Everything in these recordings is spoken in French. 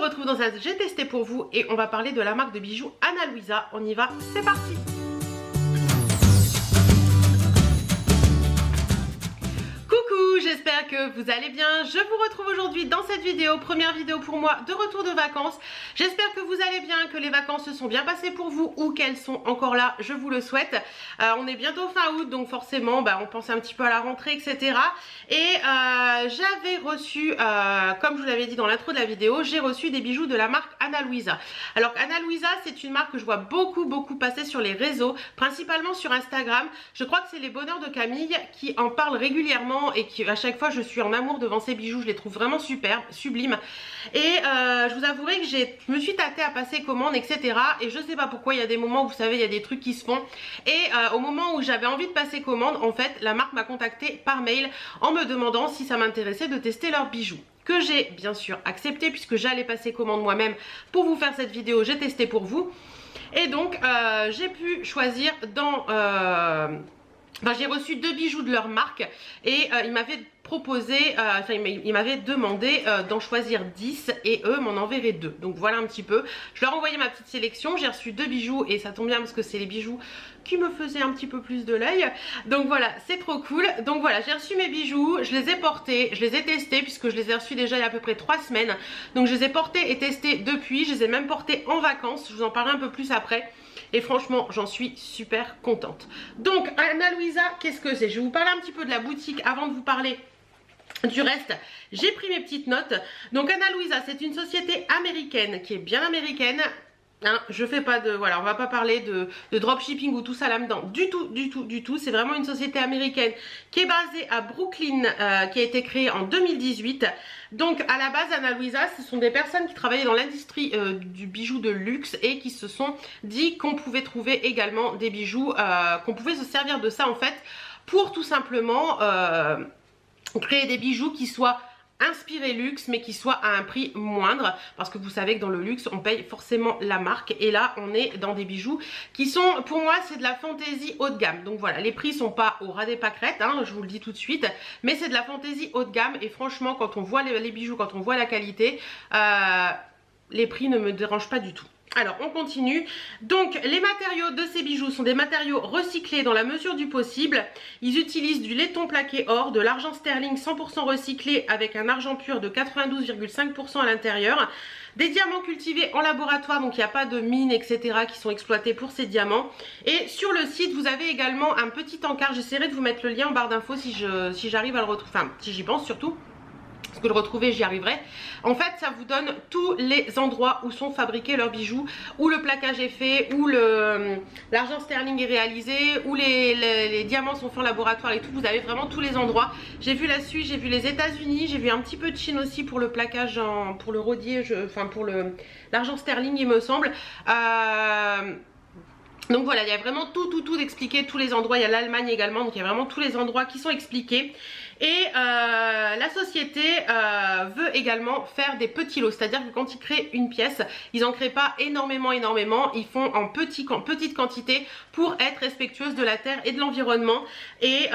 retrouve dans un J'ai testé pour vous et on va parler de la marque de bijoux Ana Luisa. On y va, c'est parti. J'espère que vous allez bien. Je vous retrouve aujourd'hui dans cette vidéo, première vidéo pour moi de retour de vacances. J'espère que vous allez bien, que les vacances se sont bien passées pour vous ou qu'elles sont encore là, je vous le souhaite. On est bientôt fin août, donc forcément on pense un petit peu à la rentrée, etc. Et j'avais reçu, comme je vous l'avais dit dans l'intro de la vidéo, j'ai reçu des bijoux de la marque Ana Luisa. Alors Ana Luisa, c'est une marque que je vois beaucoup passer sur les réseaux, principalement sur Instagram. Je crois que c'est les Bonheurs de Camille qui en parlent régulièrement et qui à chaque fois je suis en amour devant ces bijoux, je les trouve vraiment superbes, sublimes. Et je vous avouerai que je me suis tâtée à passer commande, etc. Et je sais pas pourquoi, il y a des moments où vous savez il y a des trucs qui se font. Et au moment où j'avais envie de passer commande, en fait la marque m'a contacté par mail en me demandant si ça m'intéressait de tester leurs bijoux. Que j'ai bien sûr accepté puisque j'allais passer commande moi-même pour vous faire cette vidéo, j'ai testé pour vous. Et donc j'ai pu choisir dans... j'ai reçu 2 bijoux de leur marque et ils m'avaient proposé, ils m'avaient demandé d'en choisir 10 et eux m'en enverraient 2. Donc voilà un petit peu. Je leur ai envoyé ma petite sélection, j'ai reçu 2 bijoux et ça tombe bien parce que c'est les bijoux qui me faisaient un petit peu plus de l'œil. Donc voilà, c'est trop cool. Donc voilà, j'ai reçu mes bijoux, je les ai portés, je les ai testés puisque je les ai reçus déjà il y a à peu près 3 semaines. Donc je les ai portés et testés depuis, je les ai même portés en vacances, je vous en parlerai un peu plus après. Et franchement, j'en suis super contente. Donc, Ana Luisa, qu'est-ce que c'est? Je vais vous parler un petit peu de la boutique avant de vous parler du reste. J'ai pris mes petites notes. Donc, Ana Luisa, c'est une société américaine qui est bien américaine. Hein, je fais pas de... Voilà, on va pas parler de dropshipping ou tout ça là-dedans. Du tout. C'est vraiment une société américaine qui est basée à Brooklyn, qui a été créée en 2018. Donc à la base, Ana Luisa, ce sont des personnes qui travaillaient dans l'industrie du bijou de luxe et qui se sont dit qu'on pouvait trouver également des bijoux, qu'on pouvait se servir de ça en fait pour tout simplement créer des bijoux qui soient inspiré luxe mais qui soit à un prix moindre parce que vous savez que dans le luxe on paye forcément la marque et là on est dans des bijoux qui sont, pour moi c'est de la fantaisie haut de gamme. Donc voilà, les prix sont pas au ras des pâquerettes, hein, je vous le dis tout de suite, mais c'est de la fantaisie haut de gamme et franchement quand on voit les bijoux, quand on voit la qualité, les prix ne me dérangent pas du tout. Alors on continue. Donc les matériaux de ces bijoux sont des matériaux recyclés dans la mesure du possible. Ils utilisent du laiton plaqué or, de l'argent sterling 100% recyclé avec un argent pur de 92,5% à l'intérieur. Des diamants cultivés en laboratoire, donc il n'y a pas de mines, etc. qui sont exploités pour ces diamants. Et sur le site, vous avez également un petit encart. J'essaierai de vous mettre le lien en barre d'infos si j'arrive à le retrouver, enfin si j'y pense surtout. Parce que le retrouver, j'y arriverai. En fait, ça vous donne tous les endroits où sont fabriqués leurs bijoux, où le plaquage est fait, où l'argent sterling est réalisé, où les diamants sont faits en laboratoire et tout. Vous avez vraiment tous les endroits. J'ai vu la Suisse, j'ai vu les États-Unis, j'ai vu un petit peu de Chine aussi pour le plaquage, pour le rodier, enfin pour l'argent sterling, il me semble. Donc voilà, il y a vraiment tout expliqué, tous les endroits. Il y a l'Allemagne également, donc il y a vraiment tous les endroits qui sont expliqués. Et la société veut également faire des petits lots, c'est-à-dire que quand ils créent une pièce, ils n'en créent pas énormément, ils font en petite quantité pour être respectueuse de la terre et de l'environnement. Et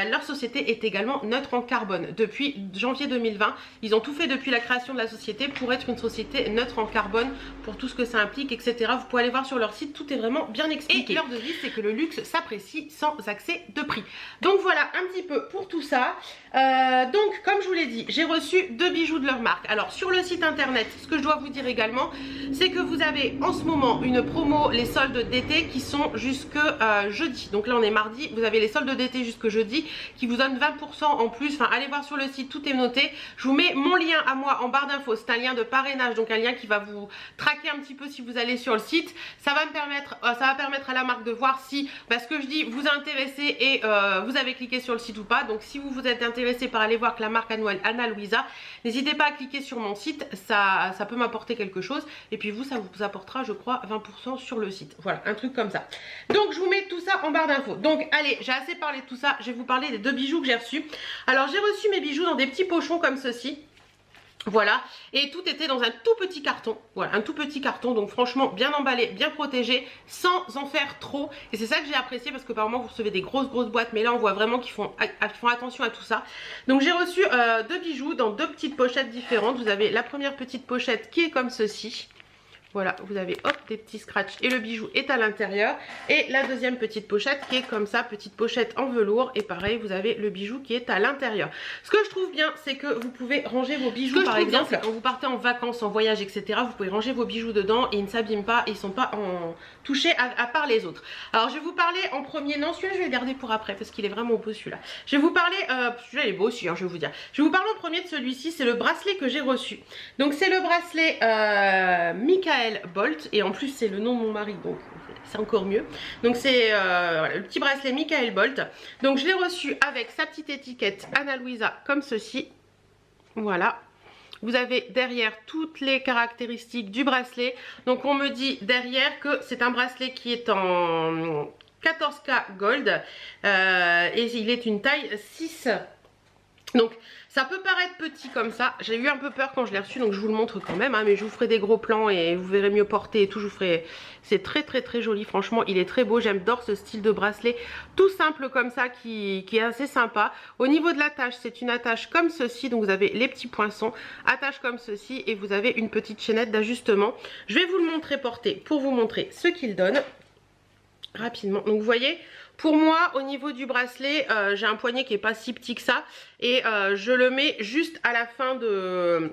leur société est également neutre en carbone. Depuis janvier 2020, ils ont tout fait depuis la création de la société pour être une société neutre en carbone, pour tout ce que ça implique, etc. Vous pouvez aller voir sur leur site, tout est vraiment bien expliqué. Et leur devise, c'est que le luxe s'apprécie sans accès de prix. Donc voilà un petit peu pour tout ça. Donc comme je vous l'ai dit, j'ai reçu 2 bijoux de leur marque. Alors sur le site internet, ce que je dois vous dire également, c'est que vous avez en ce moment une promo, les soldes d'été qui sont jusque jeudi. Donc là on est mardi, vous avez les soldes d'été jusque jeudi qui vous donnent 20% en plus. Enfin allez voir sur le site, tout est noté. Je vous mets mon lien à moi en barre d'infos, c'est un lien de parrainage, donc un lien qui va vous traquer un petit peu si vous allez sur le site. Ça va permettre à la marque de voir si ce que je dis vous a intéressé et vous avez cliqué sur le site ou pas. Donc si vous êtes intéressé par aller voir que la marque Ana Luisa, n'hésitez pas à cliquer sur mon site, ça peut m'apporter quelque chose et puis vous, ça vous apportera je crois 20% sur le site. Voilà, un truc comme ça. Donc je vous mets tout ça en barre d'infos. Donc allez, j'ai assez parlé de tout ça, je vais vous parler des 2 bijoux que j'ai reçus. Alors j'ai reçu mes bijoux dans des petits pochons comme ceci. Voilà, et tout était dans un tout petit carton, voilà, un tout petit carton, donc franchement bien emballé, bien protégé, sans en faire trop. Et c'est ça que j'ai apprécié, parce que par moment vous recevez des grosses boîtes, mais là on voit vraiment qu'ils font attention à tout ça. Donc j'ai reçu deux bijoux dans deux petites pochettes différentes. Vous avez la première petite pochette qui est comme ceci. Voilà, vous avez hop des petits scratchs et le bijou est à l'intérieur. Et la deuxième petite pochette qui est comme ça, petite pochette en velours. Et pareil, vous avez le bijou qui est à l'intérieur. Ce que je trouve bien, c'est que vous pouvez ranger vos bijoux, par exemple, quand vous partez en vacances, en voyage, etc. Vous pouvez ranger vos bijoux dedans et ils ne s'abîment pas, ils ne sont pas touchés à part les autres. Alors je vais vous parler en premier, non celui-là je vais le garder pour après parce qu'il est vraiment beau celui-là. Je vais vous parler, celui-là il est beau aussi, hein, je vais vous dire. Je vais vous parler en premier de celui-ci, c'est le bracelet que j'ai reçu. Donc c'est le bracelet Michael Bolt, et en plus c'est le nom de mon mari, donc c'est encore mieux. Donc c'est voilà, le petit bracelet Michael Bolt. Donc je l'ai reçu avec sa petite étiquette Ana Luisa comme ceci. Voilà. Vous avez derrière toutes les caractéristiques du bracelet. Donc on me dit derrière que c'est un bracelet qui est en 14K gold et il est une taille 6. Donc ça peut paraître petit comme ça, j'ai eu un peu peur quand je l'ai reçu, donc je vous le montre quand même, hein, mais je vous ferai des gros plans et vous verrez mieux porter et tout, je vous ferai... C'est très joli, franchement il est très beau, j'adore ce style de bracelet tout simple comme ça qui est assez sympa. Au niveau de l'attache, c'est une attache comme ceci, donc vous avez les petits poinçons, attache comme ceci et vous avez une petite chaînette d'ajustement. Je vais vous le montrer porter pour vous montrer ce qu'il donne rapidement. Donc vous voyez, pour moi au niveau du bracelet j'ai un poignet qui est pas si petit que ça et je le mets juste à la fin de...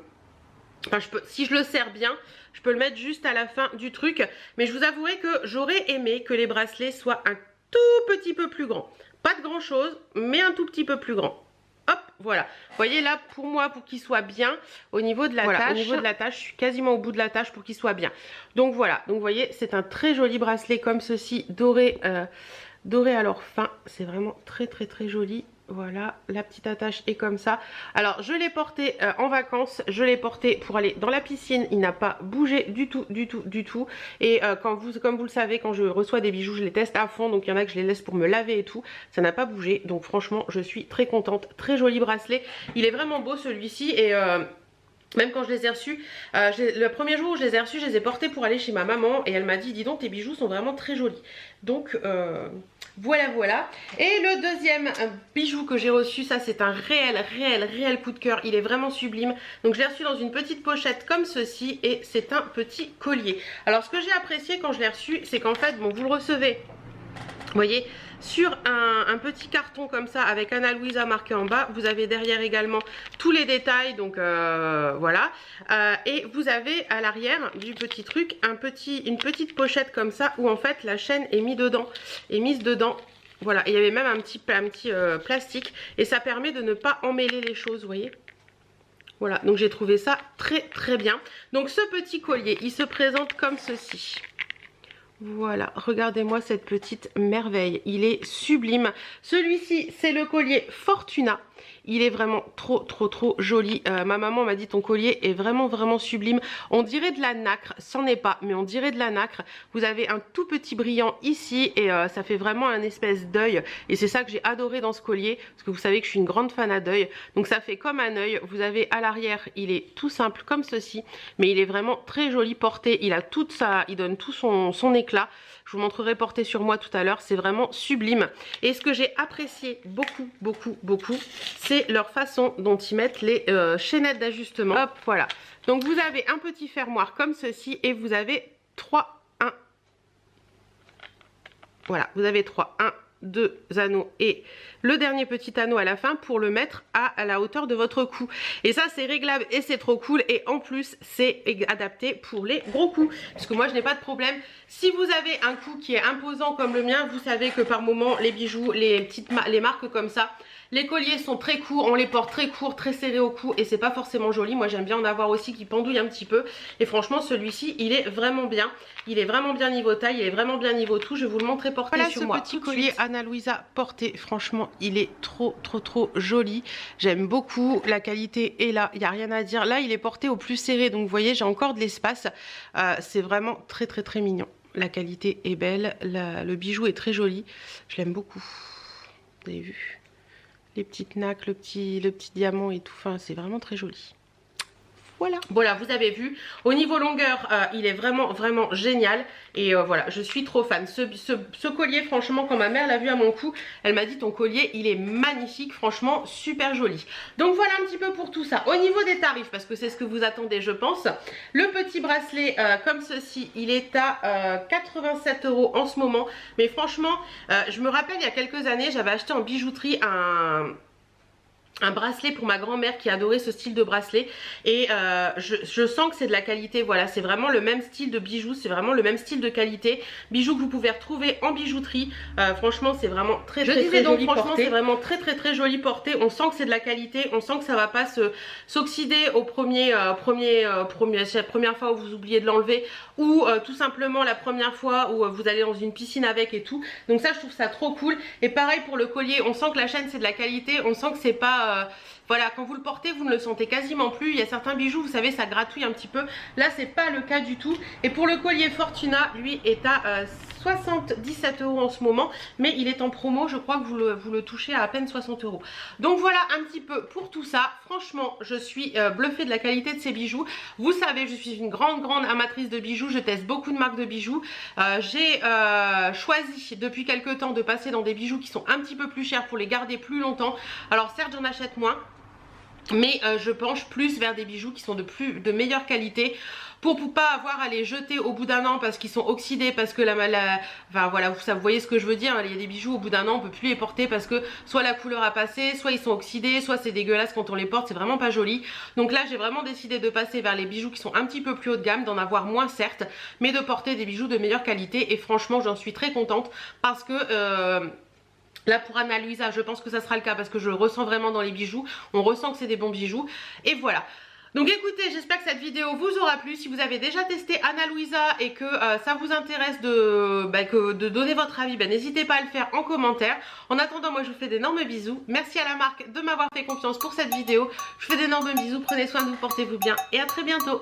Enfin si je le serre bien, je peux le mettre juste à la fin du truc. Mais je vous avouerai que j'aurais aimé que les bracelets soient un tout petit peu plus grands. Pas de grand chose, mais un tout petit peu plus grand. Hop, voilà. Vous voyez là, pour moi, pour qu'il soit bien, au niveau de la tâche, au niveau de la tâche, je suis quasiment au bout de la tâche pour qu'il soit bien. Donc voilà, donc vous voyez, c'est un très joli bracelet comme ceci, doré, doré à leur fin. C'est vraiment très joli. Voilà, la petite attache est comme ça. Alors je l'ai porté en vacances, je l'ai porté pour aller dans la piscine, il n'a pas bougé du tout. Et comme vous le savez, quand je reçois des bijoux, je les teste à fond, donc il y en a que je les laisse pour me laver et tout, ça n'a pas bougé, donc franchement je suis très contente. Très joli bracelet, il est vraiment beau celui-ci et... même quand je les ai reçus, le premier jour où je les ai reçus, je les ai portés pour aller chez ma maman et elle m'a dit, dis donc tes bijoux sont vraiment très jolis. Donc voilà. Et le deuxième bijou que j'ai reçu, ça c'est un réel coup de cœur, il est vraiment sublime. Donc je l'ai reçu dans une petite pochette comme ceci et c'est un petit collier. Alors ce que j'ai apprécié quand je l'ai reçu, c'est qu'en fait, bon vous le recevez, vous voyez, sur un petit carton comme ça avec Ana Luisa marqué en bas. Vous avez derrière également tous les détails, donc voilà. Et vous avez à l'arrière du petit truc une petite pochette comme ça où en fait la chaîne est mise dedans. Voilà, et il y avait même un petit plastique et ça permet de ne pas emmêler les choses, vous voyez. Voilà, donc j'ai trouvé ça très bien. Donc ce petit collier, il se présente comme ceci. Voilà, regardez-moi cette petite merveille, il est sublime. Celui-ci, c'est le collier Fortuna. Il est vraiment trop joli. Ma maman m'a dit ton collier est vraiment sublime. On dirait de la nacre, c'en est pas, mais on dirait de la nacre. Vous avez un tout petit brillant ici et ça fait vraiment un espèce d'œil. Et c'est ça que j'ai adoré dans ce collier, parce que vous savez que je suis une grande fan à d'œil. Donc ça fait comme un œil. Vous avez à l'arrière, il est tout simple comme ceci, mais il est vraiment très joli porté. Il donne tout son éclat. Je vous montrerai porté sur moi tout à l'heure, c'est vraiment sublime. Et ce que j'ai apprécié beaucoup, c'est leur façon dont ils mettent les chaînettes d'ajustement. Hop, voilà. Donc vous avez un petit fermoir comme ceci et vous avez 3, 1. Voilà, vous avez 2 anneaux et le dernier petit anneau à la fin pour le mettre à la hauteur de votre cou. Et ça c'est réglable et c'est trop cool et en plus c'est adapté pour les gros coups. Parce que moi je n'ai pas de problème. Si vous avez un cou qui est imposant comme le mien, vous savez que par moment les bijoux, les marques comme ça, les colliers sont très courts, on les porte très courts, très serrés au cou et c'est pas forcément joli. Moi j'aime bien en avoir aussi qui pendouillent un petit peu. Et franchement celui-ci il est vraiment bien. Il est vraiment bien niveau taille, il est vraiment bien niveau tout. Je vais vous le montrer porté sur moi. Voilà ce petit collier Ana Luisa porté. Franchement il est trop joli. J'aime beaucoup, la qualité est là, il n'y a rien à dire. Là il est porté au plus serré, donc vous voyez j'ai encore de l'espace. C'est vraiment très mignon. La qualité est belle, le bijou est très joli. Je l'aime beaucoup. Vous avez vu les petites nacres, le petit diamant et tout, enfin c'est vraiment très joli. Voilà, vous avez vu, au niveau longueur, il est vraiment génial. Et voilà, je suis trop fan. Ce collier, franchement, quand ma mère l'a vu à mon cou, elle m'a dit ton collier, il est magnifique, franchement, super joli. Donc voilà un petit peu pour tout ça. Au niveau des tarifs, parce que c'est ce que vous attendez, je pense, le petit bracelet comme ceci, il est à 87 € en ce moment. Mais franchement, je me rappelle, il y a quelques années, j'avais acheté en bijouterie un bracelet pour ma grand-mère qui adorait ce style de bracelet et je sens que c'est de la qualité. Voilà, c'est vraiment le même style de bijoux, c'est vraiment le même style de qualité, bijoux que vous pouvez retrouver en bijouterie. Franchement c'est vraiment très joli porté. C'est vraiment très joli porté, on sent que c'est de la qualité, on sent que ça va pas s'oxyder au première fois où vous oubliez de l'enlever ou tout simplement la première fois où vous allez dans une piscine avec et tout. Donc ça je trouve ça trop cool. Et pareil pour le collier, on sent que la chaîne c'est de la qualité, on sent que c'est pas voilà, quand vous le portez vous ne le sentez quasiment plus. Il y a certains bijoux, vous savez, ça gratouille un petit peu, là c'est pas le cas du tout. Et pour le collier Fortuna, lui est à 77 € en ce moment, mais il est en promo, je crois que vous le touchez à peine 60 €. Donc voilà un petit peu pour tout ça. Franchement je suis bluffée de la qualité de ces bijoux. Vous savez, je suis une grande amatrice de bijoux, je teste beaucoup de marques de bijoux. J'ai choisi depuis quelques temps de passer dans des bijoux qui sont un petit peu plus chers pour les garder plus longtemps. Alors certes j'en achète moins, mais je penche plus vers des bijoux qui sont de meilleure qualité pour pas avoir à les jeter au bout d'un an parce qu'ils sont oxydés, parce que enfin voilà, vous voyez ce que je veux dire. Il y a des bijoux au bout d'un an on peut plus les porter parce que soit la couleur a passé, soit ils sont oxydés, soit c'est dégueulasse quand on les porte, c'est vraiment pas joli. Donc là j'ai vraiment décidé de passer vers les bijoux qui sont un petit peu plus haut de gamme, d'en avoir moins certes, mais de porter des bijoux de meilleure qualité. Et franchement j'en suis très contente parce que là pour Ana Luisa je pense que ça sera le cas parce que je le ressens vraiment dans les bijoux, on ressent que c'est des bons bijoux. Et voilà. Donc écoutez, j'espère que cette vidéo vous aura plu. Si vous avez déjà testé Ana Luisa et que ça vous intéresse de donner votre avis, n'hésitez pas à le faire en commentaire. En attendant, moi je vous fais d'énormes bisous. Merci à la marque de m'avoir fait confiance pour cette vidéo. Je vous fais d'énormes bisous, prenez soin de vous, portez-vous bien et à très bientôt.